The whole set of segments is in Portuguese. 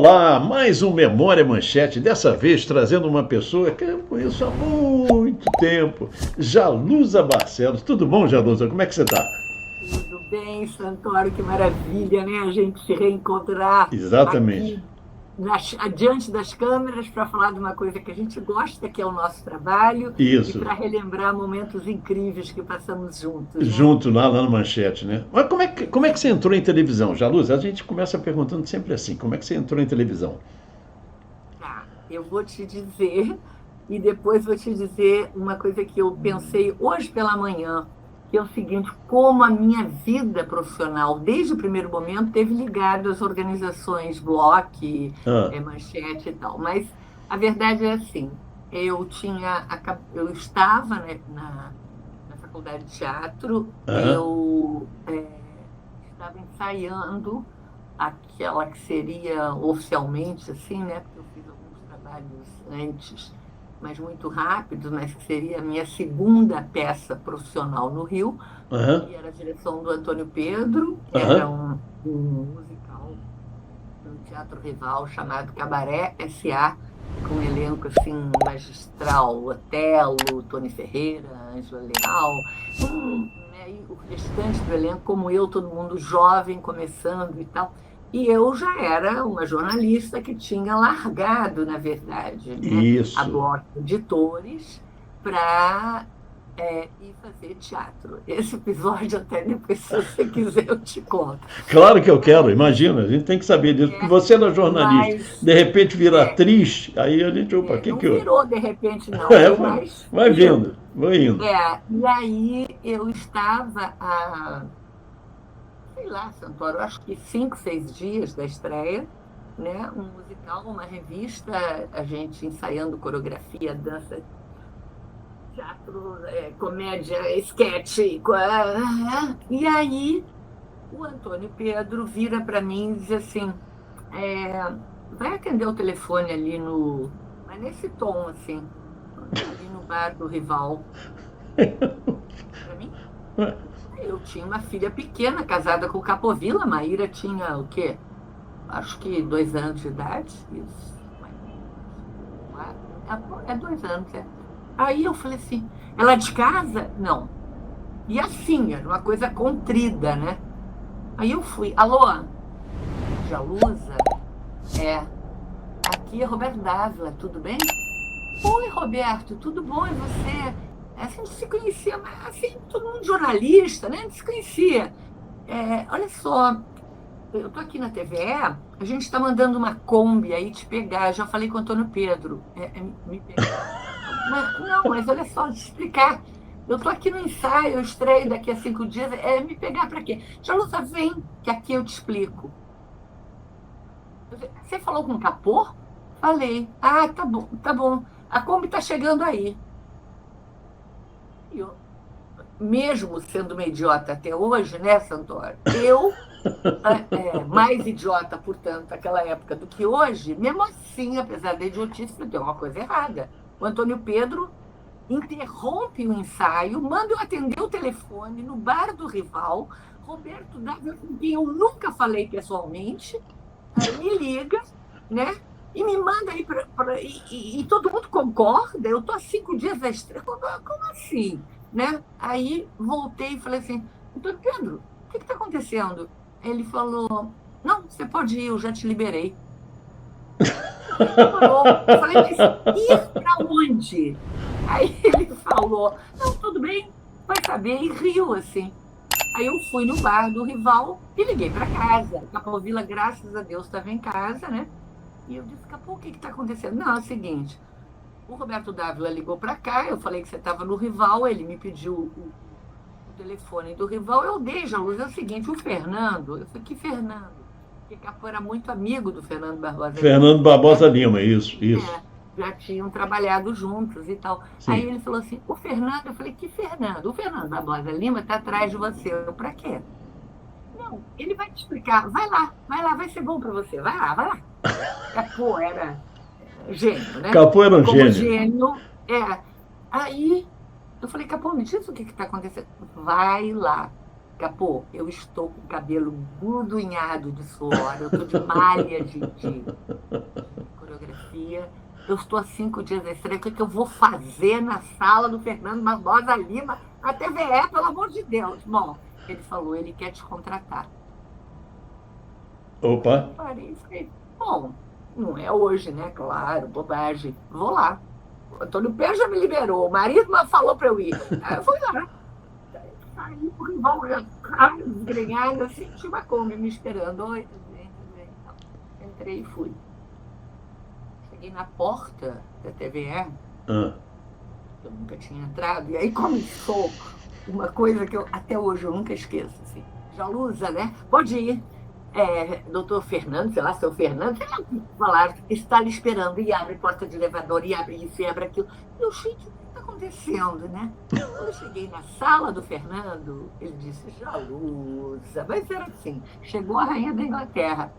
Olá, mais um Memória Manchete, dessa vez trazendo uma pessoa que eu conheço há muito tempo, Jalusa Barcelos. Tudo bom, Jalusa? Como é que você está? Tudo bem, Santoro, que maravilha, né? A gente se reencontrar Exatamente. aqui adiante das câmeras para falar de uma coisa que a gente gosta, que é o nosso trabalho, e Isso, para relembrar momentos incríveis que passamos juntos, né? junto lá na Manchete, né? Mas como é que você entrou em televisão, Jalusa? A gente começa perguntando sempre assim, como é que você entrou em televisão? Tá, eu vou te dizer, e depois vou te dizer uma coisa que eu pensei hoje pela manhã, que é o seguinte: como a minha vida profissional, desde o primeiro momento, teve ligado às organizações Block, Ah, Manchete e tal. Mas a verdade é assim, eu estava, né, na faculdade de teatro, aham, eu estava ensaiando aquela que seria oficialmente assim, né? Porque eu fiz alguns trabalhos antes, mas muito rápidos, mas que seria a minha segunda peça profissional no Rio, aham, que era a direção do Antônio Pedro, era aham. um musical no Teatro Rival chamado Cabaré S.A., com um elenco assim magistral, Otelo, Tony Ferreira, Ângela Leal, né, e o restante do elenco, como eu, todo mundo jovem, começando e tal. E eu já era uma jornalista que tinha largado, na verdade, né, a Isso. Bloch Editores para ir fazer teatro. Esse episódio, até depois, se você quiser, eu te conto. Claro que eu quero, imagina, a gente tem que saber disso, porque É, você era jornalista, mas de repente vira é, atriz, aí a gente, opa, o que não que eu... virou de repente, não, É, viu? vai, Mas vai vindo, indo. vai indo. E aí eu estava sei lá, Santoro, acho que 5, 6 dias da estreia, né? Um musical, uma revista, a gente ensaiando coreografia, dança, teatro, comédia, esquete. E aí o Antônio Pedro vira para mim e diz assim: é, vai atender o telefone ali no. Mas nesse tom, assim, ali no bar do Rival, para mim. Eu tinha uma filha pequena, casada com o Capovilla. A Maíra tinha o quê? Acho que 2 anos de idade. Isso. É 2 anos, é. Aí eu falei assim: ela é de casa? Não. E assim, era uma coisa contrida, né? Aí eu fui: alô, Jalusa? É. Aqui é Roberto Dávila, tudo bem? Oi, Roberto, tudo bom? E você? A gente se conhecia, mas assim, todo mundo jornalista, né? A gente se conhecia. Olha só, eu tô aqui na TVE, a gente está mandando uma Kombi aí te pegar. Já falei com o Antônio Pedro, me pegar. Não, mas olha só, te explicar. Eu tô aqui no ensaio, eu estreio daqui a 5 dias. Me pegar para quê? Já Lusa, vem, que aqui eu te explico. Você falou com o Capô? Falei. Ah, tá bom, tá bom. A Kombi tá chegando aí. E eu, mesmo sendo uma idiota até hoje, né, Santoro? Mais idiota, portanto, naquela época do que hoje, mesmo assim, apesar da idiotice, tem uma coisa errada. O Antônio Pedro interrompe o ensaio, manda eu atender o telefone no bar do Rival. Roberto Dávila, com quem eu nunca falei pessoalmente, me liga, né? E me manda aí e todo mundo concorda. Eu estou há 5 dias da estreia. Como assim? Né? Aí voltei e falei assim: Antônio Pedro, o que está acontecendo? Ele falou: não, você pode ir, eu já te liberei. Ele demorou. Eu falei: mas ir para onde? Aí ele falou: não, tudo bem, vai saber. E riu assim. Aí eu fui no bar do Rival e liguei para casa. Capovilla, graças a Deus, estava em casa, né? E eu disse: Capô, o que está acontecendo? Não, é o seguinte: o Roberto Dávila ligou para cá, eu falei que você estava no Rival, ele me pediu o telefone do Rival, eu dei, já luz. É o seguinte: o Fernando, eu falei: que Fernando? Porque Capô era muito amigo do Fernando Barbosa Fernando Lima, né? Barbosa Lima, isso, isso. É, já tinham trabalhado juntos e tal. Aí Sim. ele falou assim: o Fernando, eu falei: que Fernando? O Fernando Barbosa Lima está atrás de você. Eu: para quê? Não, ele vai te explicar. Vai lá, vai ser bom para você. Vai lá, vai lá. Capô era gênio, né? Capô era E um como gênio. gênio, Aí eu falei: Capô, me diz o que está acontecendo. Vai lá. Capô, eu estou com o cabelo gordunhado de suor, eu estou de malha de coreografia. Eu estou há 5 dias da estreia. O que é que eu vou fazer na sala do Fernando Barbosa Lima, na TVE, pelo amor de Deus? Bom, ele falou, ele quer te contratar. Opa! Eu parei e falei, bom, não é hoje, né? Claro, bobagem. Vou lá. O Antônio Pedro já me liberou, o marido falou para eu ir. Aí eu fui lá. Saí com o rival desgrenhado, assim, tinha uma Kombi me esperando. Oi, tudo bem, tudo bem. Então, entrei e fui. Cheguei na porta da TVE, eu nunca tinha entrado, e aí começou uma coisa que até hoje eu nunca esqueço. Assim. Jalusa, né? Pode ir. Doutor Fernando, sei lá, seu Fernando, sei lá, falaram, está lhe esperando, e abre porta de elevador, e abre isso, e abre aquilo. Eu, gente, o que está acontecendo, né? Quando eu cheguei na sala do Fernando, ele disse, Jalusa, mas era assim, chegou a rainha da Inglaterra.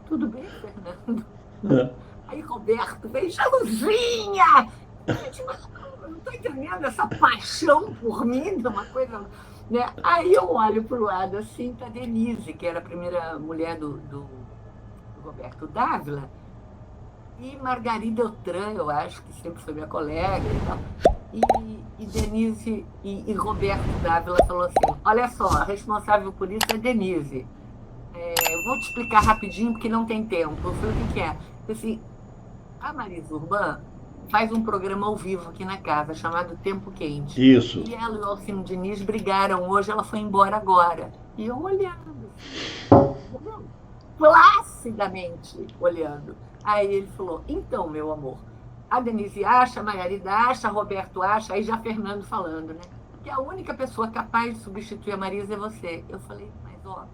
Tudo bem, Fernando? Aí Roberto veio, Jaluzinha! Gente, mas eu não estou entendendo essa paixão por mim, uma coisa... Né? Aí eu olho para o lado assim, tá Denise, que era a primeira mulher do Roberto Dávila, e Margarida Eutran, eu acho, que sempre foi minha colega e tal. E Denise e Roberto Dávila falou assim, olha só, a responsável por isso é Denise. Vou te explicar rapidinho, porque não tem tempo. Eu falei, o que é? Eu assim, a Marisa Urban faz um programa ao vivo aqui na casa, chamado Tempo Quente. Isso. E ela e o Alcino Diniz brigaram hoje, ela foi embora agora. E eu olhando, placidamente olhando. Aí ele falou, então, meu amor, a Denise acha, a Margarida acha, a Roberto acha, aí já Fernando falando, né? Que a única pessoa capaz de substituir a Marisa é você. Eu falei, mas ó,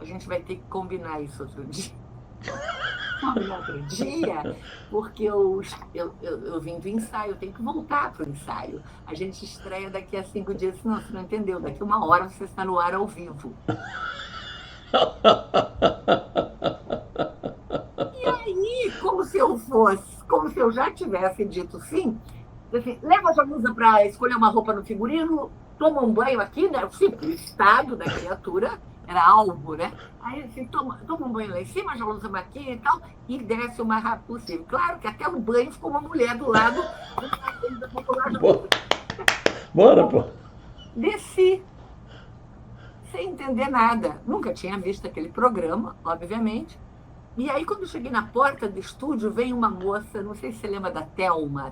a gente vai ter que combinar isso outro dia. Outro dia, porque eu vim do ensaio, eu tenho que voltar para o ensaio. A gente estreia daqui a 5 dias, não, você não entendeu, daqui a 1 hora você está no ar ao vivo. E aí, como se eu já tivesse dito sim, assim, leva a Jalusa para escolher uma roupa no figurino, toma um banho aqui, né? O estado da criatura era alvo, né? Aí assim, toma um banho lá em cima, a Jalusa aqui e tal, e desce o mais rápido possível. Claro que até o banho ficou uma mulher do lado da popular. Bora, pô. Desci, sem entender nada. Nunca tinha visto aquele programa, obviamente. E aí, quando eu cheguei na porta do estúdio, veio uma moça, não sei se você lembra da Thelma.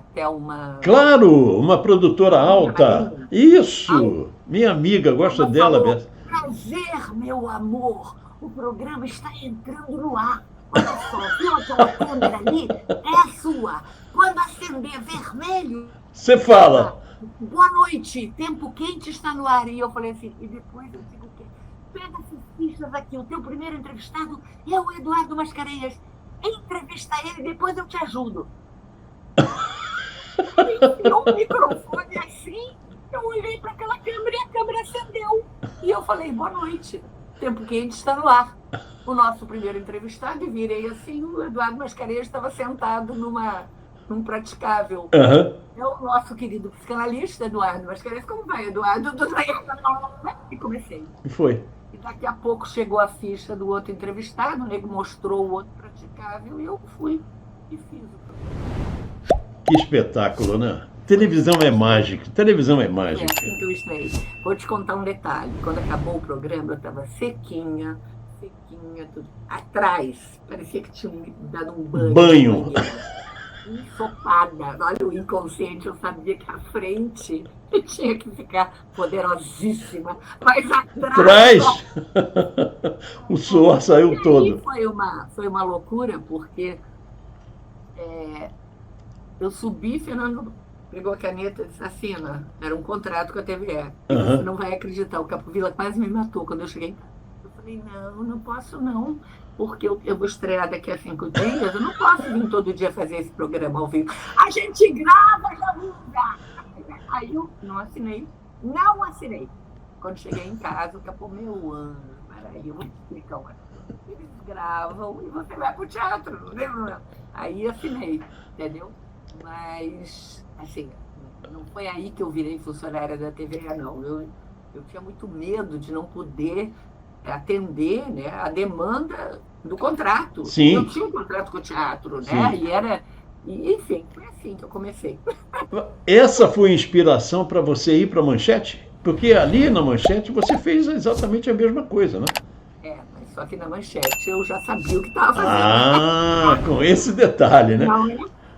Claro, uma produtora alta. Isso, minha amiga, gosto dela mesmo. Prazer, meu amor, o programa está entrando no ar. Olha só, viu aquela câmera ali? É a sua. Quando acender vermelho... Você fala. Boa noite, Tempo Quente está no ar. E eu falei assim, e depois eu digo o quê? Pega essas fichas aqui, o teu primeiro entrevistado é o Eduardo Mascarenhas. Entrevista ele, depois eu te ajudo. Enfiou o microfone assim, eu olhei para aquela câmera e a câmera acendeu. E eu falei, boa noite, Tempo Quente está no ar. O nosso primeiro entrevistado, e virei assim, o Eduardo Mascarenhas estava sentado num praticável. É o nosso querido psicanalista, Eduardo Mascarenhas. Como vai, Eduardo? E comecei. E foi. E daqui a pouco chegou a ficha do outro entrevistado, o nego mostrou o outro praticável, e eu fui e fiz o programa. Que espetáculo, né? Televisão é mágica, televisão é mágica. É assim que eu estreiei. Vou te contar um detalhe. Quando acabou o programa, eu estava sequinha, tudo. Atrás, parecia que tinha me dado um banho. Ensopada. Olha o inconsciente, eu sabia que à frente eu tinha que ficar poderosíssima, mas atrás... O suor saiu todo. Foi uma loucura, porque eu subi, Fernando pegou a caneta e disse, assina. Era um contrato com a TVE. Você não vai acreditar, o Capovilla quase me matou quando eu cheguei em casa. Eu falei, não posso não, porque eu vou estrear daqui a 5 dias, eu não posso vir todo dia fazer esse programa ao vivo. A gente grava, Jalusa! Aí eu não assinei. Quando cheguei em casa, o Capô, meu anjo, peraí, eu vou te explicar uma coisa. Eles gravam e você vai pro teatro, não lembra? Aí assinei, entendeu? Mas, assim, não foi aí que eu virei funcionária da TVE, não. eu tinha muito medo de não poder atender, né, a demanda do contrato. Sim. Eu tinha um contrato com o teatro, Sim. né? Enfim, foi assim que eu comecei. Essa foi a inspiração para você ir para a Manchete? Porque ali na Manchete você fez exatamente a mesma coisa, né? Mas só que na Manchete eu já sabia o que estava fazendo. Ah, com esse detalhe, né? Não,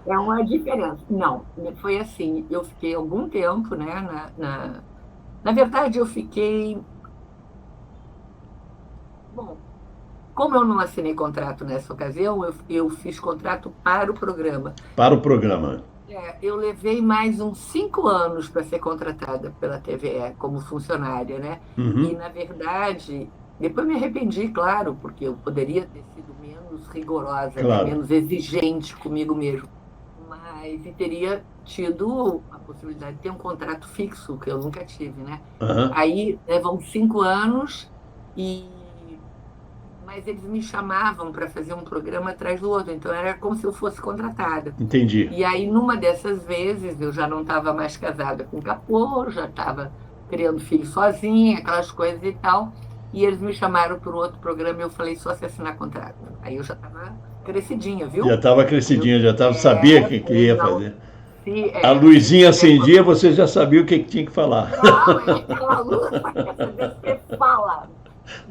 é uma diferença. Não, foi assim, eu fiquei algum tempo, né, na verdade eu fiquei... Bom, como eu não assinei contrato nessa ocasião, eu fiz contrato para o programa. Para o programa. Eu levei mais uns 5 anos para ser contratada pela TVE como funcionária, né? Uhum. E, na verdade, depois me arrependi, claro, porque eu poderia ter sido menos rigorosa, Claro. né? Menos exigente comigo mesmo. Mas teria tido a possibilidade de ter um contrato fixo, que eu nunca tive, né? Uhum. Aí levam 5 anos mas eles me chamavam para fazer um programa atrás do outro, então era como se eu fosse contratada. Entendi. E aí, numa dessas vezes, eu já não estava mais casada com o Capô, já estava criando filho sozinha, aquelas coisas e tal, e eles me chamaram para o outro programa e eu falei, só se assinar contrato. Aí eu já estava crescidinha, viu? Já estava crescidinha, já estava, sabia o que ia fazer. A luzinha acendia, você já sabia o que tinha que falar. Não, aquela luz, você fala.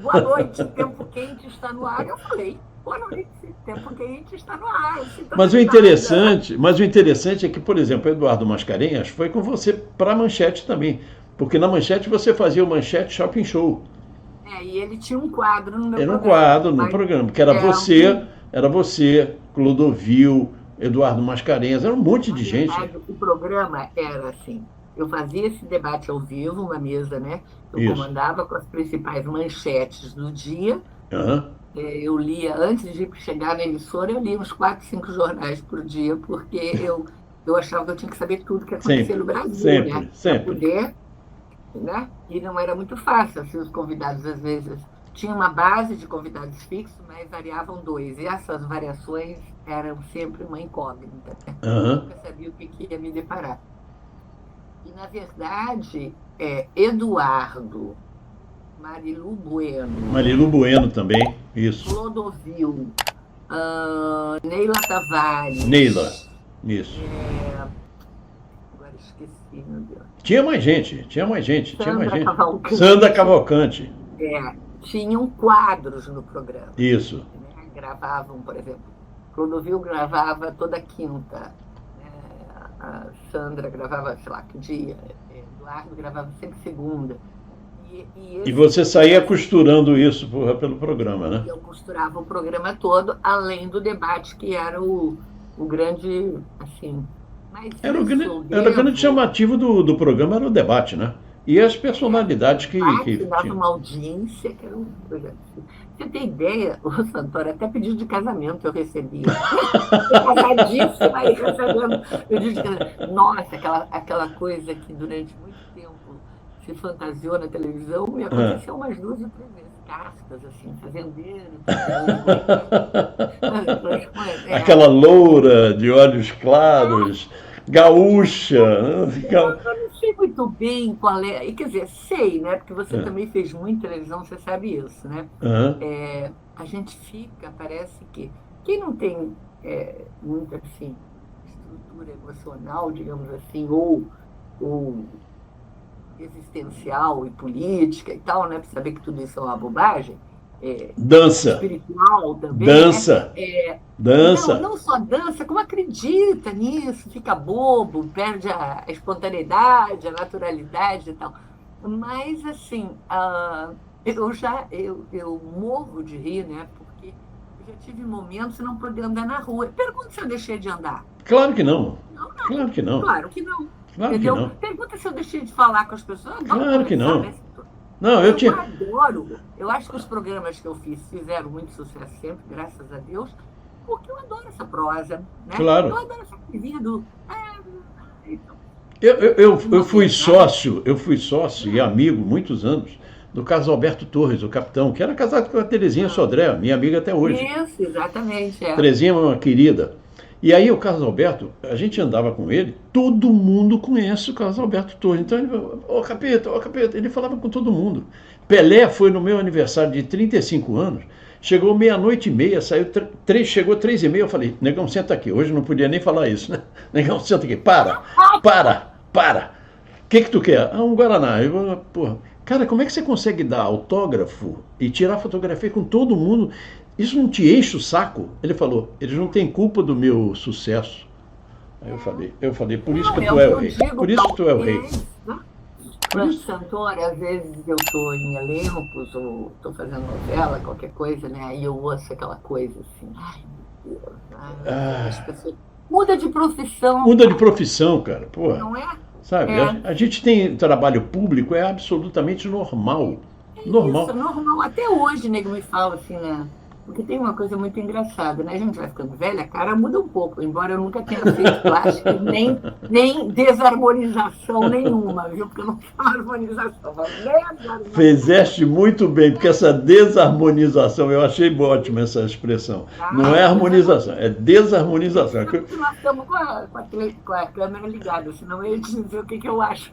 Boa noite, tempo quente está no ar. Eu falei, boa noite, tempo quente está no ar. Mas o interessante é que, por exemplo, Eduardo Mascarenhas foi com você para a Manchete também. Porque na Manchete você fazia o Manchete Shopping Show. E ele tinha um quadro no meu programa. Era um quadro no programa, que era você, Clodovil, Eduardo Mascarenhas, era um monte de gente. O programa era assim, eu fazia esse debate ao vivo, uma mesa, né? Eu comandava com as principais manchetes do dia. Uhum. Eu lia, antes de chegar na emissora, eu lia uns 4, 5 jornais por dia, porque eu achava que eu tinha que saber tudo que acontecia no Brasil, né? Sempre. Para poder, né? E não era muito fácil, assim, os convidados, às vezes, tinha uma base de convidados fixos, mas variavam 2. E essas variações eram sempre uma incógnita. Né? Uhum. Eu nunca sabia o que ia me deparar. E, na verdade, Eduardo, Marilu Bueno também, isso. Clodovil, Neila Tavares. Neila, isso. Agora esqueci, meu Deus. Tinha mais gente. Cavalcante. Sandra Cavalcante. Tinham quadros no programa. Isso. Né? Gravavam, por exemplo, Clodovil gravava toda quinta. A Sandra gravava, sei lá, que dia. Eduardo gravava sempre segunda. E você saía costurando isso pelo programa, né? Eu costurava o programa todo, além do debate, que era o grande, assim... Era o grande chamativo do programa, era o debate, né? E as personalidades que dava uma audiência, que era um projeto. Você tem ideia, o Santoro, até pedido de casamento eu recebia. Casadíssima e recebendo pedido de casamento. Nossa, aquela coisa que durante muito tempo se fantasiou na televisão, me aconteceu umas 2 ou 3 vezes. Castas, assim, fazendeiro. Aquela loura de olhos claros, gaúcha. Eu não sei muito bem qual é. E, quer dizer, sei, né? Porque você também fez muita televisão, você sabe isso, né? A gente fica, parece que... Quem não tem muita, assim, estrutura emocional, digamos assim, ou existencial e política e tal, né? Para saber que tudo isso é uma bobagem. Dança. Espiritual também. Dança. Né? Dança. Não só dança, como acredita nisso, fica bobo, perde a espontaneidade, a naturalidade e tal. Mas, assim, eu morro de rir, né? Porque eu já tive momentos de não poder andar na rua. Pergunta se eu deixei de andar. Claro que não. Não. Claro que não. Claro que não. Claro Entendeu? que não. Pergunta se eu deixei de falar com as pessoas. Claro que não. Não, eu adoro. Eu acho que os programas que eu fizeram muito sucesso sempre, graças a Deus, porque eu adoro essa prosa. Né? Claro. Eu adoro essa coisinha do... Eu fui sócio e amigo, muitos anos, do Carlos Alberto Torres, o capitão, que era casado com a Terezinha Sodré, minha amiga até hoje. Isso, exatamente. Terezinha é uma querida. E aí o Carlos Alberto, a gente andava com ele, todo mundo conhece o Carlos Alberto Torres. Então ele falou, ô Capeta, ele falava com todo mundo. Pelé foi no meu aniversário de 35 anos, chegou meia-noite e meia, chegou 3h30, eu falei, negão, senta aqui. Hoje não podia nem falar isso, né? Negão, senta aqui, para. O que tu quer? Ah, um Guaraná. Eu, porra, cara, como é que você consegue dar autógrafo e tirar fotografia com todo mundo? Isso não te enche o saco? Ele falou, eles não têm culpa do meu sucesso. Aí eu falei, por isso Não, que é tu o é que o eu rei. digo, Por isso que tu é o rei. talvez, né? Por isso. Santoro, às vezes eu estou em elencos ou estou fazendo novela, qualquer coisa, né? Aí eu ouço aquela coisa assim, ai meu Deus, as pessoas. Muda de profissão, Muda de profissão, cara. Porra. não é? Sabe, É, a gente tem trabalho público, é absolutamente normal. é isso, Normal. normal. Até hoje, nego me fala assim, né? Porque tem uma coisa muito engraçada, né? A gente vai ficando velha, a cara muda um pouco, embora eu nunca tenha feito plástica, nem desarmonização nenhuma, viu? Porque eu não faço harmonização, mas desarmonização. Fizeste muito bem, porque essa desarmonização, eu achei ótima essa expressão. Não é harmonização, é desarmonização. Nós estamos com a câmera ligada, senão eu ia te dizer o que eu acho.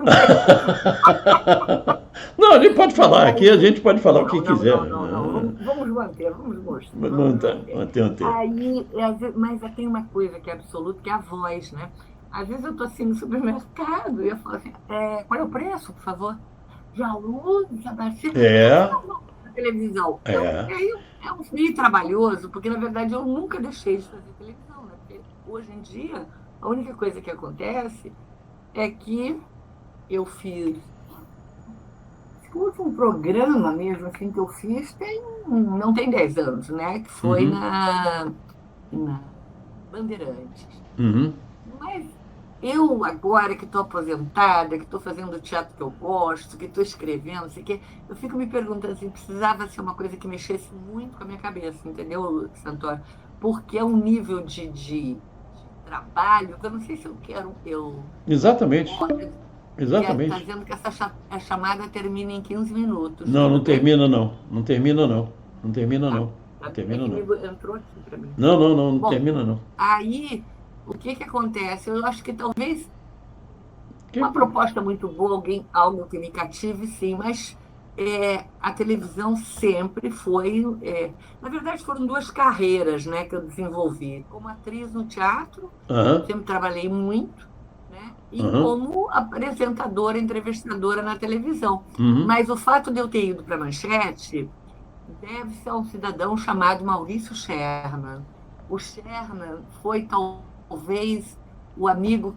Não, a gente pode falar, aqui a gente pode falar o que quiser. Não. Vamos manter, vamos mostrar. Manter. Aí, mas tem uma coisa que é absoluta, que é a voz, né? Às vezes eu estou assim no supermercado e eu falo assim, qual é o preço, por favor? Jalu, Sebastião, na televisão. Então, é um meio trabalhoso, porque na verdade eu nunca deixei de fazer televisão, né? Porque hoje em dia, a única coisa que acontece é que eu fiz o último programa mesmo assim, que eu fiz não tem 10 anos, né? Que foi na Bandeirantes. Mas eu, agora que estou aposentada, que estou fazendo o teatro que eu gosto, que estou escrevendo, não sei o quê, eu fico me perguntando assim, precisava ser uma coisa que mexesse muito com a minha cabeça, entendeu, Santoro? Porque é um nível de trabalho que eu não sei se eu quero. Exatamente. Está dizendo que essa chamada termina em 15 minutos. Não termina não. Entrou aqui para mim. Não termina não. Aí, o que acontece? Eu acho que talvez uma proposta muito boa, algo que me cative, sim, mas a televisão sempre foi... na verdade, foram duas carreiras, né, que eu desenvolvi. Como atriz no teatro, sempre trabalhei muito, né, e como apresentadora, entrevistadora na televisão. Mas o fato de eu ter ido para a Manchete deve-se a um cidadão chamado Maurício Sherman. O Sherman foi talvez o amigo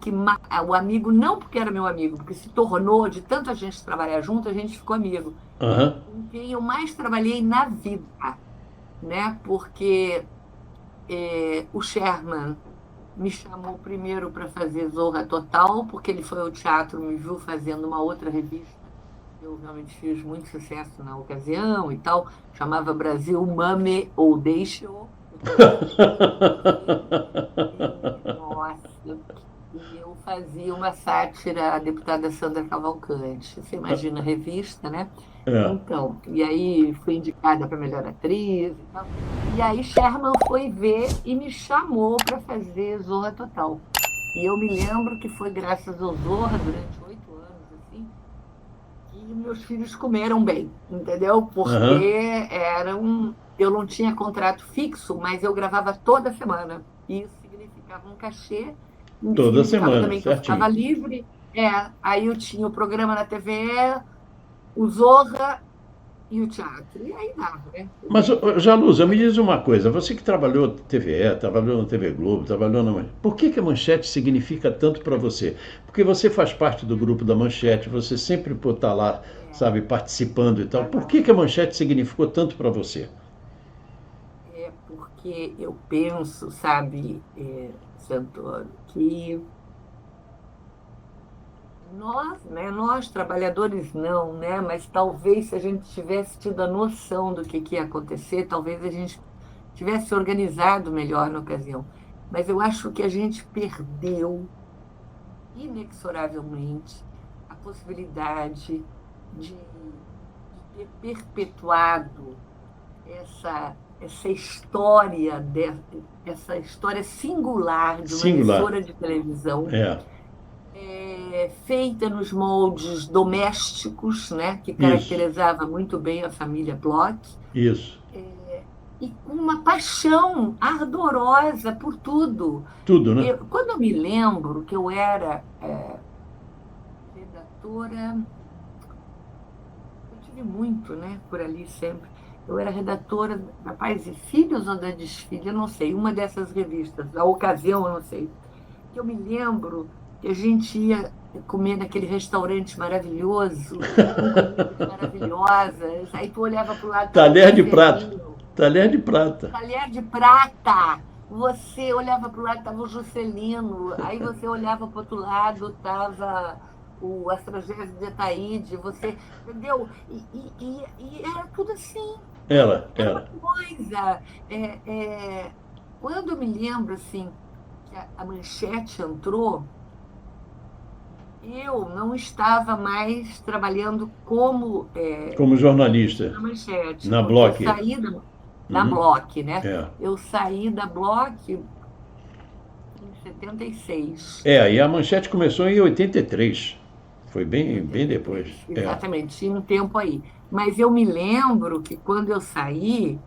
não porque era meu amigo, porque se tornou, de tanta gente trabalhar junto, a gente ficou amigo. Com quem eu mais trabalhei na vida, né? Porque o Sherman me chamou primeiro para fazer Zorra Total, porque ele foi ao teatro, me viu fazendo uma outra revista. Eu realmente fiz muito sucesso na ocasião e tal. Chamava Brasil Mame ou Deixe-o. Nossa, e eu fazia uma sátira à deputada Sandra Cavalcante. Você imagina a revista, né? Então, e aí fui indicada para melhor atriz e tal. E aí Sherman foi ver e me chamou para fazer Zorra Total. E eu me lembro que foi graças ao Zorra, durante 8 anos, assim, que meus filhos comeram bem, entendeu? Porque eu não tinha contrato fixo, mas eu gravava toda semana. E isso significava um cachê. Toda semana, também que certinho. eu ficava livre. Aí eu tinha o programa na TVE, o Zorra e o teatro. E aí dava, né? Mas, Jalusa, me diz uma coisa. Você que trabalhou na TVE, trabalhou na TV Globo, trabalhou na Manchete. Por que a Manchete significa tanto para você? Porque você faz parte do grupo da Manchete, você sempre está lá, sabe, participando e tal. Por que a Manchete significou tanto para você? Porque eu penso, sabe, Santoro, que nós trabalhadores não, né? Mas talvez se a gente tivesse tido a noção do que ia acontecer, talvez a gente tivesse organizado melhor na ocasião. Mas eu acho que a gente perdeu inexoravelmente a possibilidade de ter perpetuado essa história, essa história singular de uma emissora de televisão, feita nos moldes domésticos, né, que caracterizava muito bem a família Bloch. Isso. E com uma paixão ardorosa por tudo. Tudo, né? Quando eu me lembro que eu era redatora, eu tive muito, né, por ali sempre. Eu era redatora da Pais e Filhos ou da Desfile, eu não sei, uma dessas revistas, a ocasião, eu não sei. Eu me lembro que a gente ia comer naquele restaurante maravilhoso, com comidas maravilhosas, aí tu olhava para o lado... Talher de prata. Talher de prata. Talher de prata. Você olhava para o lado, estava o Juscelino, aí você olhava para o outro lado, estava o Astrogésio de Ataíde, você, entendeu? E era tudo assim. Era. Uma coisa. Quando eu me lembro, assim, que a Manchete entrou, eu não estava mais trabalhando como jornalista. Na Manchete. Na Bloch. Eu saí da Bloch, né? Eu saí da Bloch em 76. E a Manchete começou em 83. Foi bem depois. Exatamente, tinha um tempo aí. Mas eu me lembro que quando eu saí,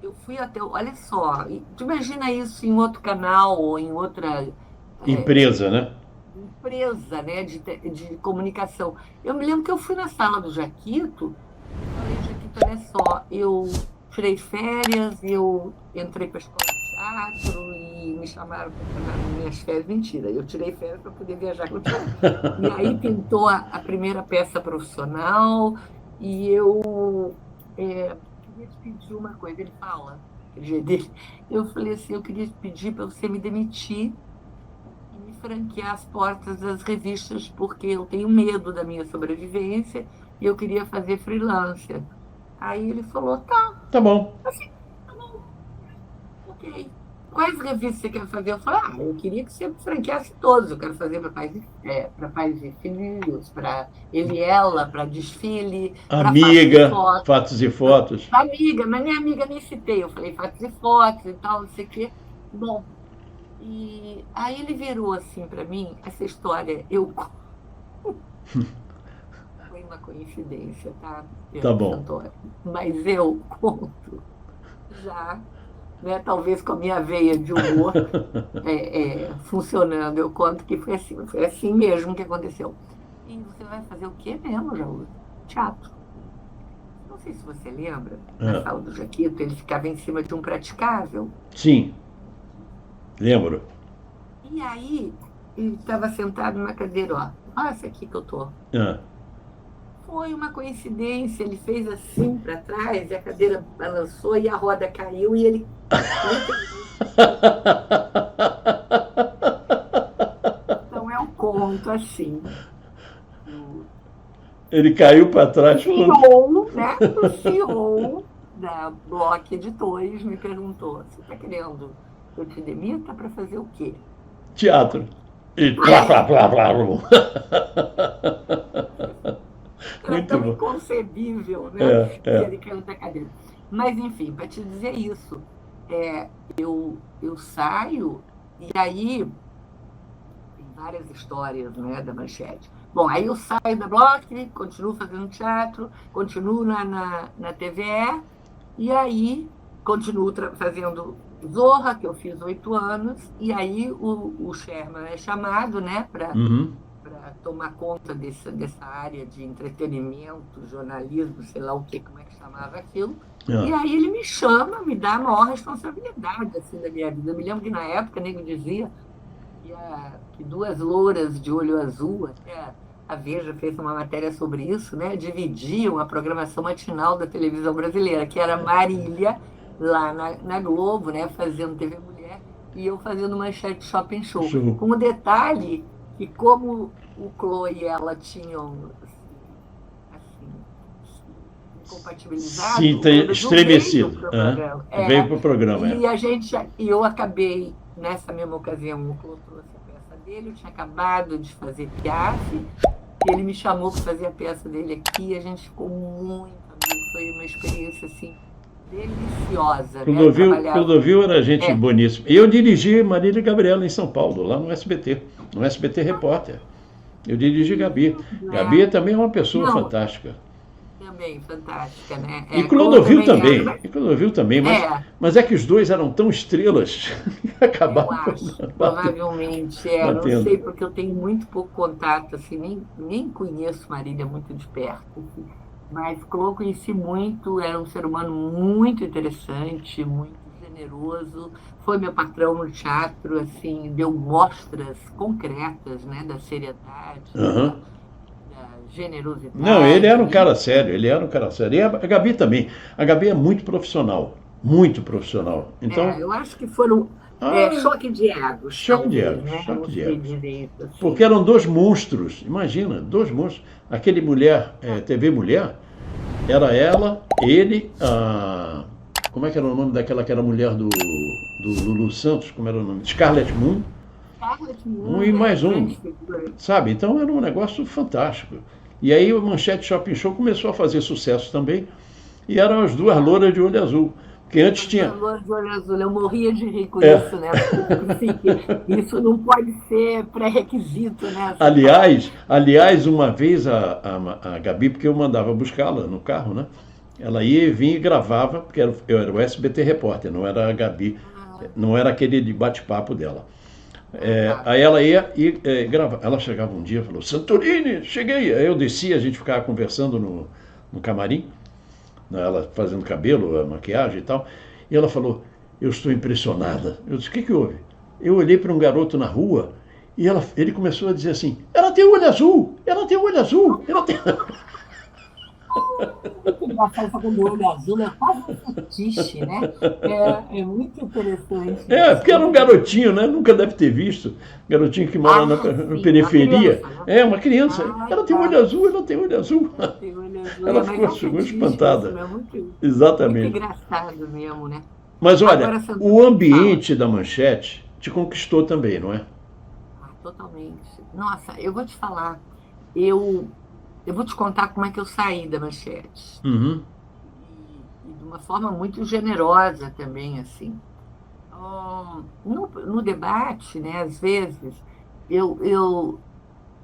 eu fui até... Olha só, tu imagina isso em outro canal ou em outra... Empresa, né? Empresa, né, de comunicação. Eu me lembro que eu fui na sala do Jaquito, falei, Jaquito, olha só, eu tirei férias, eu entrei para a escola de teatro e me chamaram para treinar minhas férias. Mentira, eu tirei férias para poder viajar com o teatro. E aí pintou a primeira peça profissional e eu queria te pedir uma coisa. Ele fala, aquele jeito dele. Eu falei assim, eu queria te pedir para você me demitir e me franquear as portas das revistas, porque eu tenho medo da minha sobrevivência e eu queria fazer freelancer. Aí ele falou, tá bom. Assim, tá bom. Ok. Quais revistas você quer fazer? Eu falei, eu queria que você franqueasse todos. Eu quero fazer para Pais e Filhos, para Eliela, para Desfile, Amiga, Fatos e Fotos. Amiga, mas minha amiga nem citei. Eu falei Fatos e Fotos e tal, não sei o quê. Bom, e aí ele virou assim para mim, essa história, foi uma coincidência, tá? Tá bom. Mas eu conto já, né, talvez com a minha veia de humor funcionando, eu conto que foi assim mesmo que aconteceu. E você vai fazer o quê mesmo, Jaú? Teatro. Não sei se você lembra, na sala do Jaquito, ele ficava em cima de um praticável. Sim, lembro. E aí, ele estava sentado numa cadeira, olha essa aqui que eu tô. Foi uma coincidência, ele fez assim para trás, e a cadeira balançou e a roda caiu e ele... Então eu conto assim. Ele caiu para trás. O CEO da Bloch Editores me perguntou, você está querendo que eu te demita para fazer o quê? Teatro. E plá, plá, plá, plá. Era tão inconcebível, né? Que ele caiu da cadeira. Mas, enfim, para te dizer isso, eu saio e aí tem várias histórias, né, da Manchete. Bom, aí eu saio da Bloch, continuo fazendo teatro, continuo na TVE e aí continuo fazendo Zorra, que eu fiz 8 anos, e aí o Sherman é chamado, né, para tomar conta dessa área de entretenimento, jornalismo, sei lá o que, como é que chamava aquilo. E aí ele me chama, me dá a maior responsabilidade assim, da minha vida. Eu me lembro que na época o nego dizia que 2 louras de olho azul, até a Veja fez uma matéria sobre isso, né, dividiam a programação matinal da televisão brasileira, que era Marília, lá na Globo, né, fazendo TV Mulher, e eu fazendo Manchete Shopping Show. Com o detalhe que, como o Chloe e ela tinham assim, compatibilizado, estremecido. Veio para o programa. E eu acabei, nessa mesma ocasião, o Chloe trouxe a peça dele, eu tinha acabado de fazer Piaf, e ele me chamou para fazer a peça dele aqui, a gente ficou muito amigo, foi uma experiência assim deliciosa, né? Clodovil era gente É, boníssima. E eu dirigi Marília Gabriela em São Paulo, lá no SBT Repórter. Eu dirigi Gabi. Gabi né? também é uma pessoa Não, fantástica. também fantástica, né? E Clô Clodovil também era, também. E Clodovil também, é, mas é que os dois eram tão estrelas que eu acabaram acho, batendo. provavelmente, não batendo. sei, porque eu tenho muito pouco contato, assim, nem conheço Marília muito de perto, assim. Mas Clô conheci muito, era um ser humano muito interessante, muito generoso, foi meu patrão no teatro, assim, deu mostras concretas, né, da seriedade, Aham. da Não, ele era um generosidade. cara sério, ele era um cara sério. E a Gabi também. A Gabi é muito profissional. Muito profissional. Então, Eu acho que foram ah, choque de egos, choque de talvez, egos, né? choque Não de sei egos. dizer isso assim. Porque eram dois monstros, imagina, dois monstros. Aquele mulher, TV Mulher, era ela, ele, como é que era o nome daquela que era mulher do Lulu Santos, como era o nome? Scarlett Moon, Scarlett e Moon mais um, grande figura. sabe? Então era um negócio fantástico. E aí o Manchete Shopping Show começou a fazer sucesso também, e eram as duas louras de olho azul. Porque antes As tinha. duas loiras de olho azul, eu morria de rir com É, isso, né? Porque, assim, isso não pode ser pré-requisito, né? Você tá... aliás, uma vez a Gabi, porque eu mandava buscá-la no carro, né? Ela ia e vinha e gravava, porque eu era o SBT Repórter, não era a Gabi, Ah, não era aquele de bate-papo dela. tá. Aí ela ia e gravava. Ela chegava um dia e falou: Santorini, cheguei. Aí eu descia, a gente ficava conversando no camarim, né, ela fazendo cabelo, a maquiagem e tal. E ela falou: Eu estou impressionada. Eu disse: O que, que houve? Eu olhei para um garoto na rua e ele começou a dizer assim: Ela tem olho azul! Ela tem olho azul! Ela tem. Engraçado, essa coisa do olho azul é quase um fetiche, né? É muito interessante isso, Porque era muito um interessante. garotinho, né? Nunca deve ter visto. Garotinho que mora na, Ah, na sim, uma periferia. criança, né? É, uma criança. Ah, Ela tem olho tá. azul, ela tem olho azul. Ela tem olho azul. Ela Mas é um ficou fetiche isso, espantada. né? Muito, muito Exatamente. engraçado mesmo, né? Mas olha, Agora, Santana, o fala. ambiente da Manchete te conquistou também, não é? Totalmente. Nossa, eu vou te falar. Eu, eu vou te contar como é que eu saí da Manchete. Uhum. E de uma forma muito generosa também, assim. No debate, né, às vezes, eu, eu,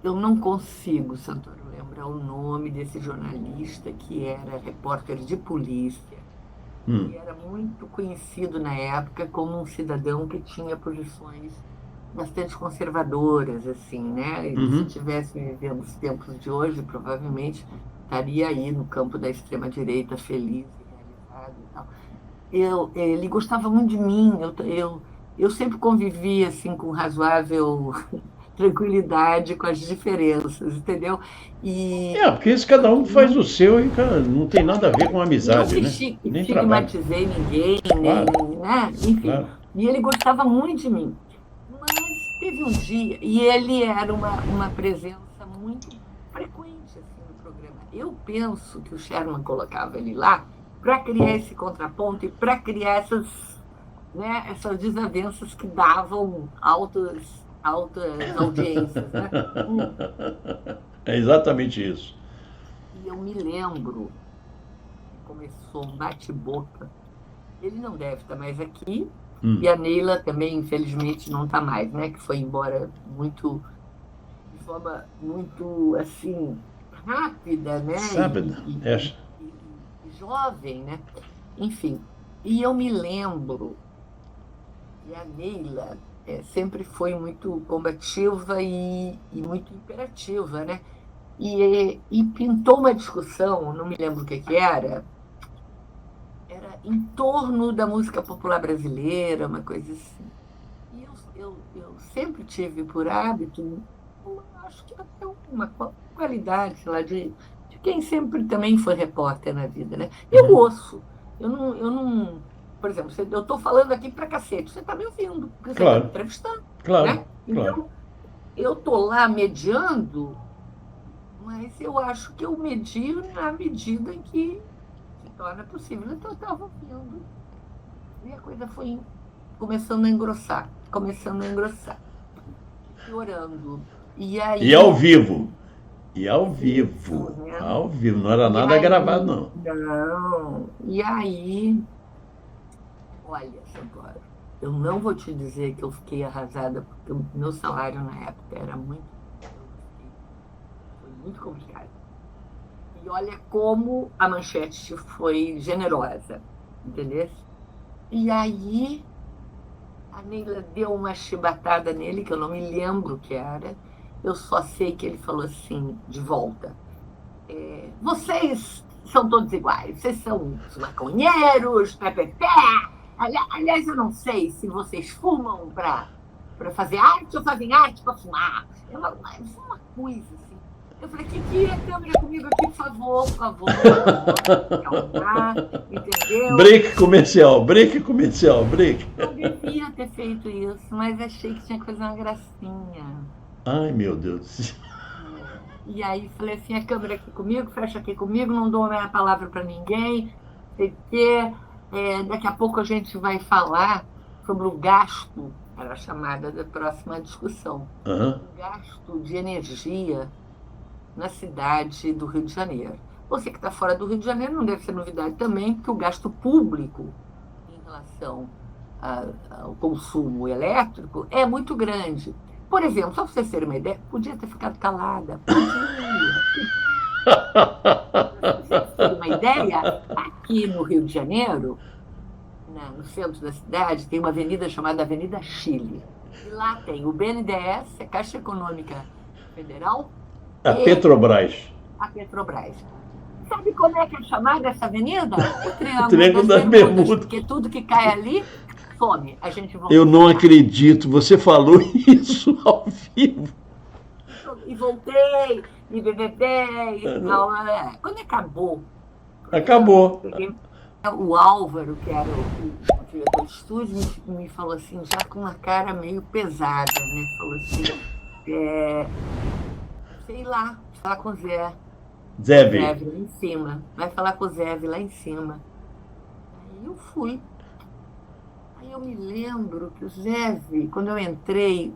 eu não consigo, Santoro, lembrar o nome desse jornalista que era repórter de polícia Hum. e era muito conhecido na época como um cidadão que tinha posições bastante conservadoras, assim, né? E se Uhum. tivesse vivendo os tempos de hoje, provavelmente estaria aí no campo da extrema-direita, feliz e realizado e tal. Ele gostava muito de mim, eu sempre convivi, assim, com razoável tranquilidade com as diferenças, entendeu? E Porque isso cada um faz o seu e cara, não tem nada a ver com amizade, nunca né? Nem trabalho. estigmatizei ninguém, nem, Claro, né? Enfim. claro. E ele gostava muito de mim. Mas teve um dia, e ele era uma presença muito frequente assim, no programa. Eu penso que o Sherman colocava ele lá para criar esse contraponto e para criar essas desavenças que davam altas audiências, né? É exatamente isso. E eu me lembro que começou um bate-boca. Ele não deve estar mais aqui, e Hum. a Neila também, infelizmente, não está mais, né? Que foi embora de forma muito, assim, rápida, né? Sabe? É, E jovem, né? Enfim, e eu me lembro que a Neila sempre foi muito combativa e muito imperativa, né? E pintou uma discussão, não me lembro o que que era em torno da música popular brasileira, uma coisa assim. E eu sempre tive por hábito, acho que até uma qualidade, sei lá, de quem sempre também foi repórter na vida, né? Eu uhum. ouço, eu não, por exemplo, eu estou falando aqui para cacete, você está me ouvindo, porque você está me Claro, entrevistando, claro, né? claro. Então, eu estou lá mediando, mas eu acho que eu medio na medida em que se torna possível. Então, eu estava ouvindo e a coisa foi começando a engrossar, piorando. E E ao aí, vivo. E ao vivo, né? ao vivo, não era E nada aí, gravado, não. não. E aí, olha, Santoro, eu não vou te dizer que eu fiquei arrasada, porque o meu salário na época era muito. Foi muito complicado. E olha como a Manchete foi generosa, entendeu? E aí a Neila deu uma chibatada nele, que eu não me lembro o que era. Eu só sei que ele falou assim, de volta: vocês são todos iguais, vocês são os maconheiros, pé, pé, pé. Aliás, eu não sei se vocês fumam para fazer arte ou fazem arte para fumar. Foi uma coisa assim. Eu falei: que a câmera comigo aqui, por favor, por favor, calmar, entendeu? Break comercial, break. Eu devia ter feito isso, mas achei que tinha que fazer uma gracinha. Ai, meu Deus do céu. E aí falei assim: a câmera aqui comigo, fecha aqui comigo, não dou a minha palavra para ninguém, sei que daqui a pouco a gente vai falar sobre o gasto, era a chamada da próxima discussão, Uhum. o gasto de energia na cidade do Rio de Janeiro. Você que está fora do Rio de Janeiro não deve ser novidade também, porque o gasto público em relação ao consumo elétrico é muito grande. Por exemplo, só para vocês terem uma ideia, podia ter ficado calada. Para vocês terem uma ideia, aqui no Rio de Janeiro, no centro da cidade, tem uma avenida chamada Avenida Chile. E lá tem o BNDES, a Caixa Econômica Federal, A Petrobras. A Petrobras. Sabe como é que é chamada essa avenida? O Triângulo das Bermudas. Porque tudo que cai ali, some. A gente volta. Eu não acredito, você falou isso ao vivo. E voltei, e bebê, e tal. Quando acabou. Acabou. O Álvaro, que era o diretor de estúdio, me falou assim, já com uma cara meio pesada, né? Falou assim, sei lá, falar com o Zé. Zeve. Lá em cima. Vai falar com o Zeve lá em cima. Aí eu fui. Aí eu me lembro que o Zeve, quando eu entrei,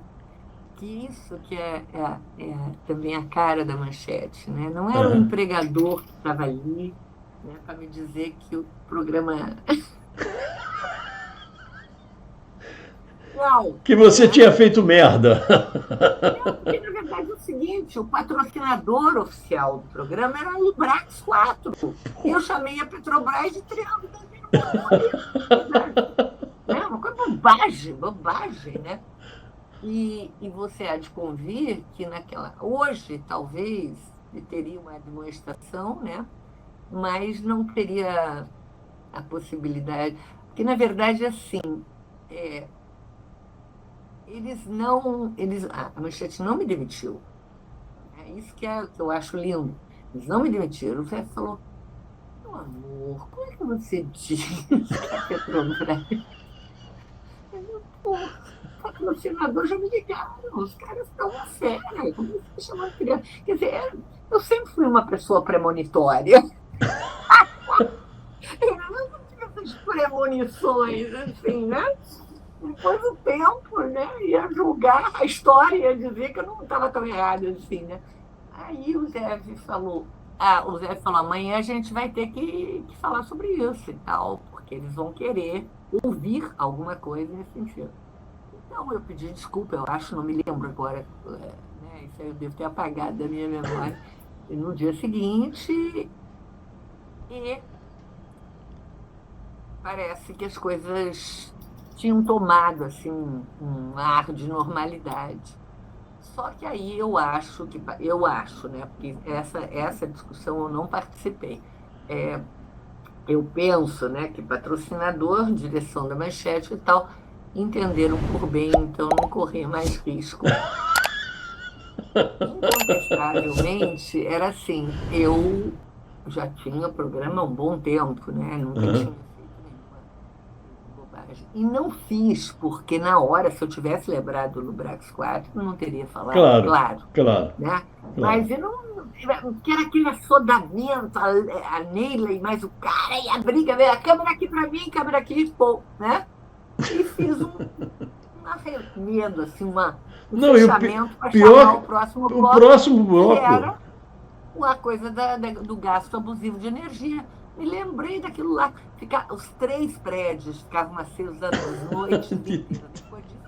que isso que é também a cara da Manchete, né? Não era o empregador que estava ali, né, para me dizer que o programa... Não, que você tinha feito merda. Não, porque na verdade é o seguinte, o patrocinador oficial do programa era a Lubrax 4. Eu chamei a Petrobras de Triângulo das Bermudas. É uma coisa bobagem, né? E você há de convir que hoje, talvez, teria uma demonstração, né? Mas não teria a possibilidade. Porque, na verdade, assim, a Manchete não me demitiu. É isso que eu acho lindo. Eles não me demitiram. O Zé falou: meu amor, como é que você diz que a Petrobras... Pô, patrocinador já me ligaram, os caras estão a sério, como você chama criança? Quer dizer, eu sempre fui uma pessoa premonitória. Eu não tinha essas premonições, assim, né? Depois do tempo, né? Ia julgar a história, ia dizer que eu não estava tão errada assim, né? Aí o Zé falou, amanhã a gente vai ter que falar sobre isso e tal, porque eles vão querer ouvir alguma coisa nesse sentido. Então eu pedi desculpa, eu acho, não me lembro agora, né? Isso aí eu devo ter apagado da minha memória. E no dia seguinte, parece que as coisas tinham tomado assim um ar de normalidade. Só que aí eu acho, né? Porque essa discussão eu não participei. Eu penso, né, que patrocinador, direção da Manchete e tal, entenderam por bem, então não correr mais risco. Incontestavelmente, era assim, eu já tinha o programa há um bom tempo, né? Nunca tinha feito nenhuma bobagem. E não fiz, porque na hora, se eu tivesse lembrado do Lubrax 4, eu não teria falado, Claro. Né? Mas eu não... que era aquele assodamento, a Neila e mais o cara, e a briga, a câmera aqui para mim, câmera aqui, pô, né? E fiz um arremedo, assim, um fechamento para chamar o próximo bloco. O próximo bloco. Que era a coisa do gasto abusivo de energia. Me lembrei daquilo lá. Os 3 prédios ficavam acesos às noites inteiras. Depois disso,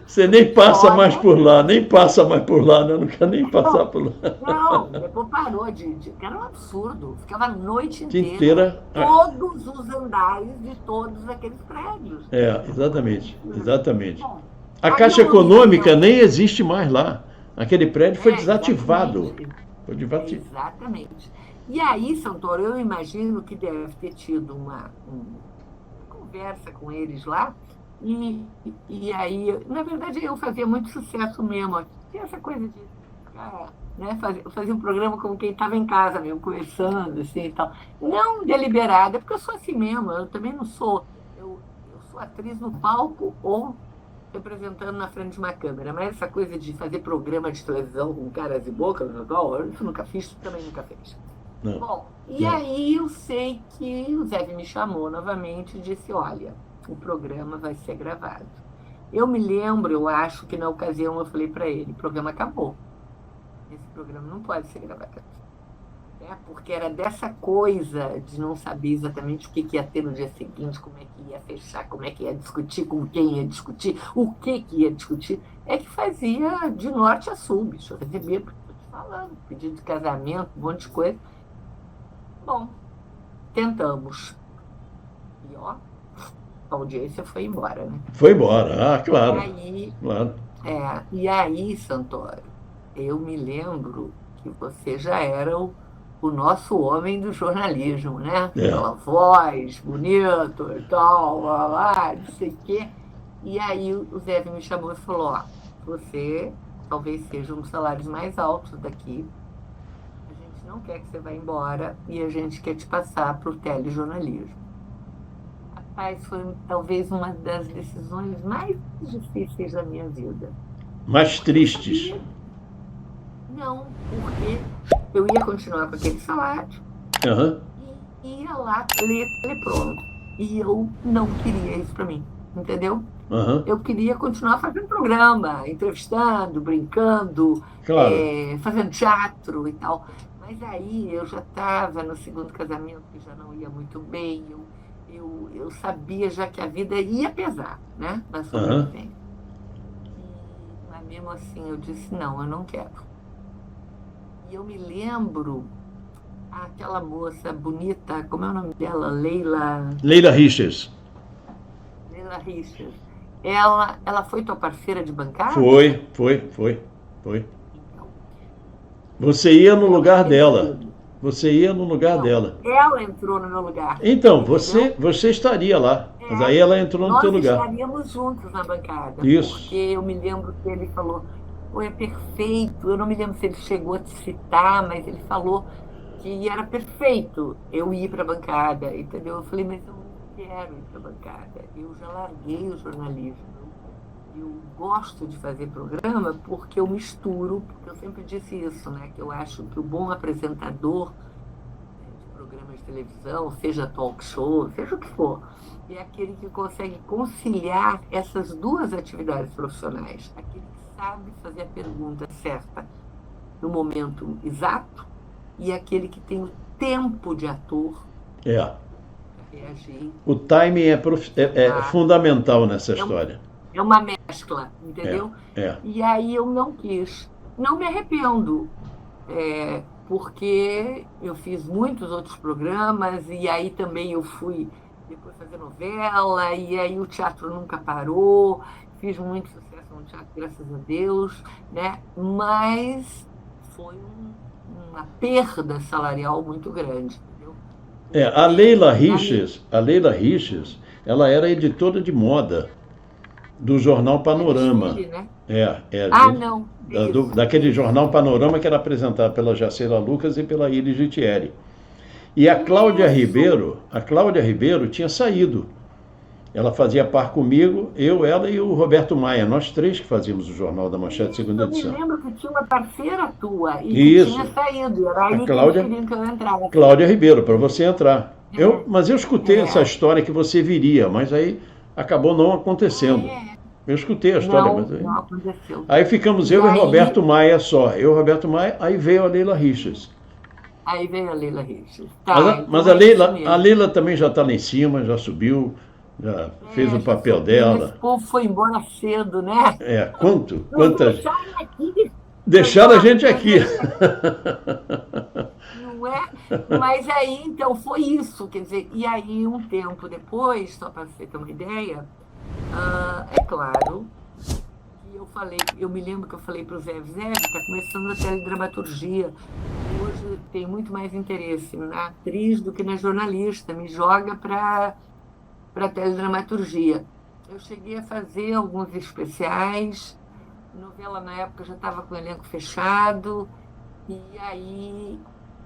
Você nem passa mais por lá, nem passa mais por lá, né? Não quero nem passar por lá. Não, depois parou era um absurdo. Ficava a noite Inteira. Todos os andares de todos aqueles prédios. Exatamente. A Caixa Econômica nem existe mais lá. Aquele prédio foi desativado. Exatamente. E aí, Santoro, eu imagino que deve ter tido uma conversa com eles lá, e aí, na verdade, eu fazia muito sucesso mesmo. Tinha essa coisa de ficar, né, fazer um programa como quem estava em casa mesmo, conversando, assim e tal. Não deliberada, porque eu sou assim mesmo, eu também não sou. Eu sou atriz no palco ou representando na frente de uma câmera, mas essa coisa de fazer programa de televisão com caras e bocas, isso nunca fiz, também nunca fez. Não. Bom, e aí eu sei que o Zé me chamou novamente e disse, olha, o programa vai ser gravado. Eu me lembro, eu acho que na ocasião eu falei para ele, o programa acabou. Esse programa não pode ser gravado. Porque era dessa coisa de não saber exatamente o que ia ter no dia seguinte, como é que ia fechar, como é que ia discutir, com quem ia discutir, o que ia discutir, é que fazia de norte a sul, bicho. Eu recebia, estou te falando, pedido de casamento, um monte de coisa. Bom, tentamos. E ó, a audiência foi embora, né? Foi embora, claro. E aí, Santoro, eu me lembro que você já era o nosso homem do jornalismo, né? Aquela voz bonita e tal, não sei o quê. E aí o Zé me chamou e falou, ó, você talvez seja um dos salários mais altos daqui. A gente não quer que você vá embora e a gente quer te passar para o telejornalismo. Rapaz, foi talvez uma das decisões mais difíceis da minha vida. Mais tristes. Não, porque eu ia continuar com aquele salário e ia lá ler teleprompter. E eu não queria isso para mim, entendeu? Eu queria continuar fazendo programa, entrevistando, brincando, fazendo teatro e tal. Mas aí eu já estava no segundo casamento, que já não ia muito bem. Eu sabia já que a vida ia pesar, né? Na sobrevivência. Mas mesmo assim eu disse, não, eu não quero. E eu me lembro aquela moça bonita, como é o nome dela? Leila Richards. Leila Richards. Ela foi tua parceira de bancada? Foi. Então, você ia no lugar dela. Ela entrou no meu lugar. Então, você estaria lá. Mas aí ela entrou no teu lugar. Nós estaríamos juntos na bancada. Isso. Porque eu me lembro que ele falou, pô, é perfeito. Eu não me lembro se ele chegou a te citar, mas ele falou que era perfeito eu ir para a bancada, entendeu? Eu falei, mas eu não quero ir para a bancada. Eu já larguei o jornalismo. Eu gosto de fazer programa porque eu misturo, porque eu sempre disse isso, né? Que eu acho que o bom apresentador de programa de televisão, seja talk show, seja o que for, é aquele que consegue conciliar essas duas atividades profissionais. Aquele que sabe fazer a pergunta certa no momento exato e aquele que tem o tempo de ator para reagir. O timing é fundamental nessa história. É uma mescla, entendeu? E aí eu não quis. Não me arrependo, porque eu fiz muitos outros programas e aí também eu fui depois fazer novela e aí o teatro nunca parou. Fiz muito sucesso no teatro, graças a Deus, né? Mas foi uma perda salarial muito grande, entendeu? A Leila Richards, ela era editora de moda do jornal Panorama. Desfile, né? Daquele jornal Panorama que era apresentado pela Jacira Lucas e pela Iris Gutierrez. E a Cláudia Ribeiro tinha saído. Ela fazia par comigo, ela e o Roberto Maia, nós 3 que fazíamos o Jornal da Manchete, segunda edição. Eu me lembro que tinha uma parceira tua e que tinha saído, era aí que eles queriam que eu entrasse. Cláudia Ribeiro, para você entrar. Mas eu escutei essa história que você viria, mas aí acabou não acontecendo. Eu escutei a história, Não, mas aí... não aconteceu. Aí ficamos E eu e aí, Roberto Maia só. Eu e Roberto Maia, aí veio a Leila Richards. aí veio a Leila Richards. Mas, Tá, mas então é isso A mesmo. Leila também já está lá em cima, já subiu, já fez o Já papel subiu, esse dela. povo foi embora cedo, né? É, Nos quantas... deixaram aqui, Deixaram a Santoro, gente nos aqui. deixaram, não é? Mas aí, então, foi isso, quer dizer, e aí, um tempo depois, só para você ter uma ideia, é claro que eu me lembro que eu falei para o Zé, está começando a teledramaturgia, hoje tem muito mais interesse na atriz do que na jornalista, me joga para teledramaturgia. Eu cheguei a fazer alguns especiais, novela na época já estava com o elenco fechado, e aí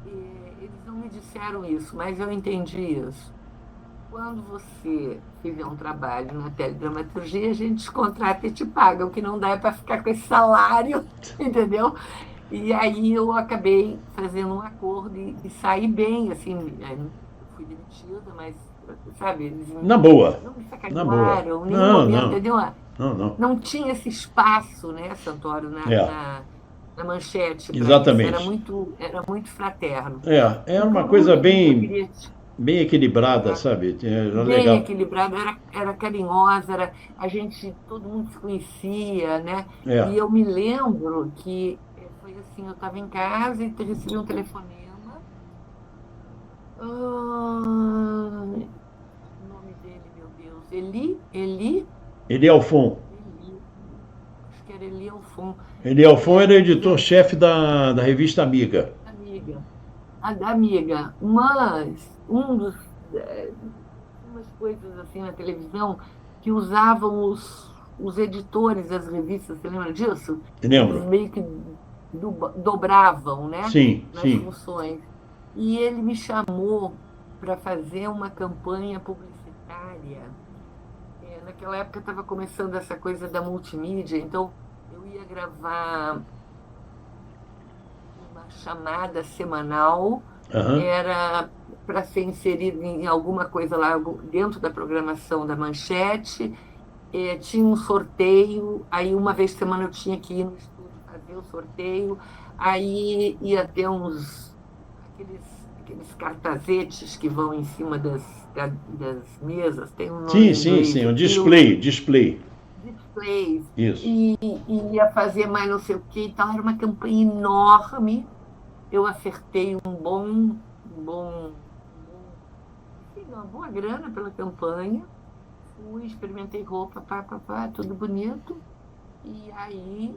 eles não me disseram isso, mas eu entendi isso. Quando você fizer um trabalho na teledramaturgia, a gente te contrata e te paga. O que não dá é para ficar com esse salário, entendeu? E aí eu acabei fazendo um acordo e saí bem, assim, eu fui demitida, mas, sabe, eles Na boa. não me Na boa. sacanearam em nenhum Não, momento, não. entendeu? Não, não. Não tinha esse espaço, né, Santoro, É, na manchete para isso. exatamente. Era muito fraterno. Era E uma por coisa último, que eu bem, queria bem equilibrada, falar, sabe? Era bem legal. equilibrado, era carinhosa, a gente, todo mundo se conhecia, né? É. E eu me lembro que foi assim, eu estava em casa e recebi um telefonema. O nome dele, meu Deus, Elielfon. Eli, acho que era Eli Alfon. Elielfon era Dizendo, editor-chefe da revista Amiga. amiga, amiga, mas umas coisas assim na televisão que usavam os editores das revistas, você lembra disso? Eles Lembro? meio que dobravam, né, Sim, nas sim. funções. E ele me chamou para fazer uma campanha publicitária. Naquela época estava começando essa coisa da multimídia, então eu ia gravar uma chamada semanal, Aham. era para ser inserido em alguma coisa lá dentro da programação da Manchete. Tinha um sorteio, aí uma vez por semana eu tinha que ir no estúdio fazer o sorteio, aí ia ter aqueles cartazetes que vão em cima das mesas, tem um nome Sim, em sim, inglês sim. Um aquilo, display. displays, Isso. e ia fazer mais não sei o quê, então era uma campanha enorme. Eu acertei uma boa grana pela campanha. Fui, experimentei roupa, tudo bonito. E aí,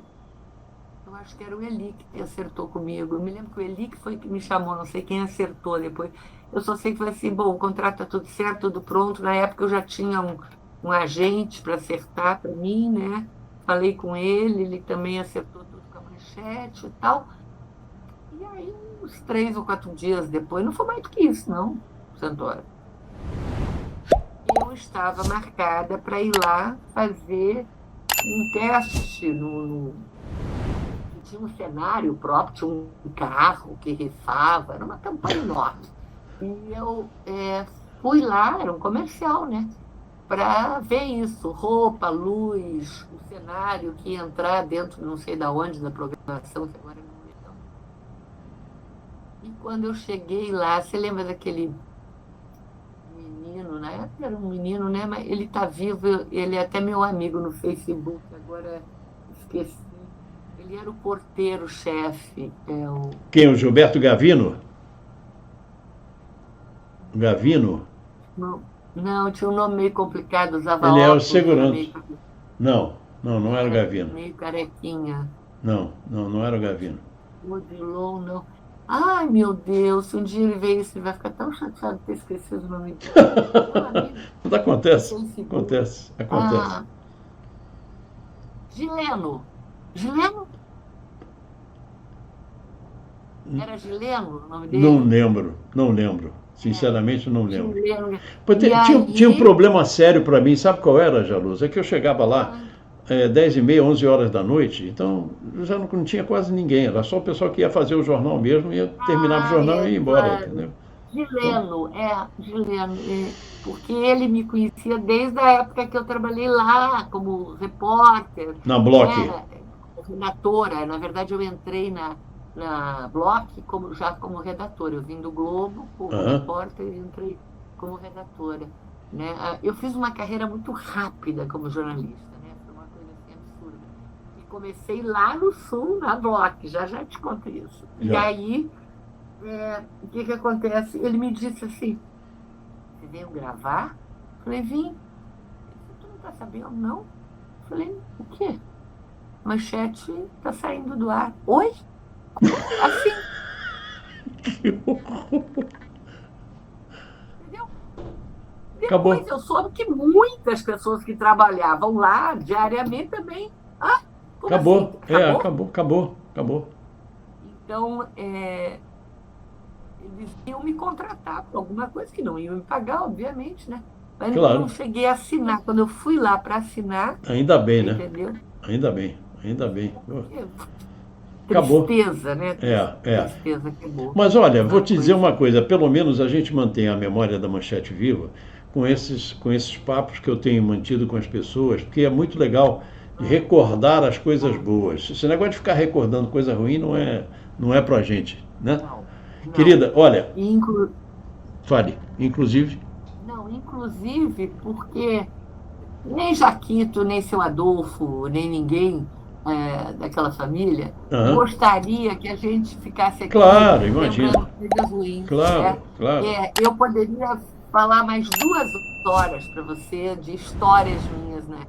eu acho que era o Eli que acertou comigo. Eu me lembro que o Eli que foi que me chamou, não sei quem acertou depois. Eu só sei que foi assim, bom, o contrato está tudo certo, tudo pronto. Na época eu já tinha um agente para acertar para mim, né? Falei com ele também acertou tudo com a manchete e tal. E aí, uns 3 ou 4 dias depois, não foi mais do que isso, não, Santoro. Eu estava marcada para ir lá fazer um teste tinha um cenário próprio, tinha um carro que rifava, era uma campanha enorme. E eu fui lá, era um comercial, né? Para ver isso, roupa, luz, o cenário que ia entrar dentro, não sei da onde, da programação, que agora não lembro. E quando eu cheguei lá, você lembra daquele menino, na época era um menino, né? Mas ele está vivo, ele é até meu amigo no Facebook, agora esqueci. Ele era o porteiro-chefe. Quem? O Gilberto Gavino? Gavino? Não, tinha um nome meio complicado, usava Ele é o óculos, era segurança. Não era o Gavino. meio carequinha. Não era o Gavino. Odilon, não. Ai, meu Deus, se um dia ele ver isso, ele vai ficar tão chateado de ter esquecido o nome dele. Meu amigo, Acontece. Facebook. Acontece. Ah, Gileno. Gileno? Era Gileno o nome dele? Não lembro. Sinceramente, não lembro. Gileno. Pois E tinha um aí, problema sério para mim, sabe qual era, Jaluz? É que eu chegava lá 10h30, 11 horas da noite, então já não tinha quase ninguém, era só o pessoal que ia fazer o jornal mesmo, ia terminava o jornal e ia embora, claro. entendeu? Gileno, Gileno, porque ele me conhecia desde a época que eu trabalhei lá como repórter, Na Block. né, redatora. Na verdade, eu entrei na Block já como redatora. Eu vim do Globo como Aham. repórter e entrei como redatora, né? Eu fiz uma carreira muito rápida como jornalista, né? Foi uma coisa assim absurda. E comecei lá no Sul, na Block, já te conto isso. E Já. aí, o que acontece? Ele me disse assim: você veio gravar? Eu falei: vim. Ele disse: tu não está sabendo, não? Eu falei: o quê? Manchete está saindo do ar. Oi? Assim, entendeu? Acabou. Depois eu soube que muitas pessoas que trabalhavam lá diariamente também. Ah, como assim? Acabou. Acabou? Acabou, acabou, acabou. Então, eles iam me contratar por alguma coisa que não iam me pagar, obviamente, né? Mas não Claro. cheguei a assinar. Quando eu fui lá para assinar, Ainda bem, você né? entendeu? Ainda bem, ainda bem. Acabou. Tristeza, né? É. Tristeza, acabou. Mas olha, vou Uma te dizer coisa. uma coisa, pelo menos a gente mantém a memória da Manchete viva com esses papos que eu tenho mantido com as pessoas, porque é muito legal de Ah, recordar as coisas boas. Esse negócio de ficar recordando coisa ruim não é pra gente, né? não, não. Querida, olha, E inclu... fale, inclusive, Não, inclusive porque nem Jaquito, nem seu Adolfo, nem ninguém daquela família aham, gostaria que a gente ficasse aqui claro, imagino, lembrando coisas ruins, claro, né? claro, Eu poderia falar mais 2 horas para você de histórias minhas na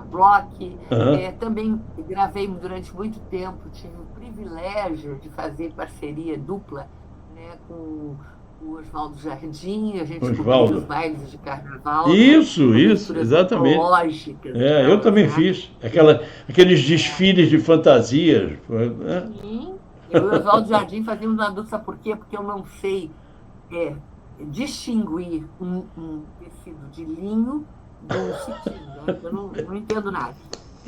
Block. aham, Também gravei durante muito tempo, tive o privilégio de fazer parceria dupla, né, com o Oswaldo Jardim. A gente cobria os Osvaldo. bailes de carnaval, né? Isso, Coberturas exatamente. antológicas e Eu tal, também sabe? fiz. Aqueles desfiles de fantasias. Né? Sim, eu e o Oswaldo Jardim fazíamos uma dupla, por quê? Porque eu não sei é, distinguir um tecido de linho de um cetim, né? Eu não entendo nada.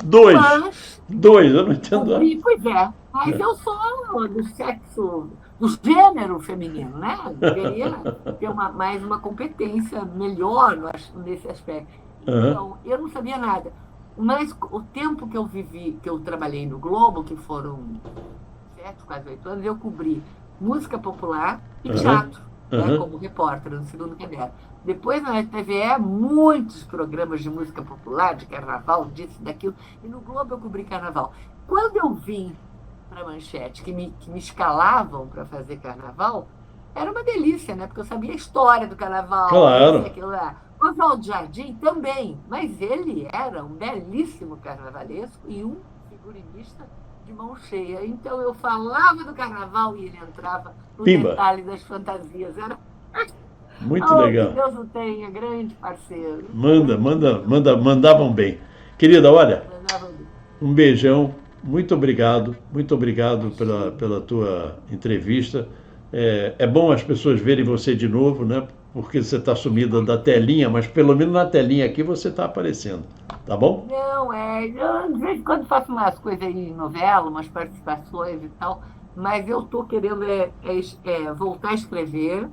Dois. Mas Dois, eu não entendo nada. pois é, mas eu sou do sexo, do gênero feminino, né? Deveria ter mais uma competência melhor, eu acho, nesse aspecto. Aham, Então, eu não sabia nada. Mas o tempo que eu vivi, que eu trabalhei no Globo, que foram 7, quase 8 anos, eu cobri música popular e aham, teatro, né, aham, como repórter no segundo caderno. Depois, na TVE, muitos programas de música popular, de carnaval, disso, daquilo. E no Globo eu cobri carnaval. Quando eu vim para a Manchete, que me escalavam para fazer carnaval, era uma delícia, né? Porque eu sabia a história do carnaval, conhecia claro. aquilo lá. Oswaldo Jardim também, mas ele era um belíssimo carnavalesco e um figurinista de mão cheia. Então eu falava do carnaval e ele entrava no Pimba. detalhe das fantasias. Era, Muito oh, que legal. Deus o tenha, grande parceiro. Mandavam bem. Querida, olha, Mandava bem. um beijão. Muito obrigado Imagina. pela tua entrevista. É bom as pessoas verem você de novo, né? Porque você está sumida da telinha, mas pelo menos na telinha aqui você está aparecendo. Tá bom? Não, eu de vez em quando faço umas coisas aí em novela, umas participações e tal, mas eu estou querendo voltar a escrever.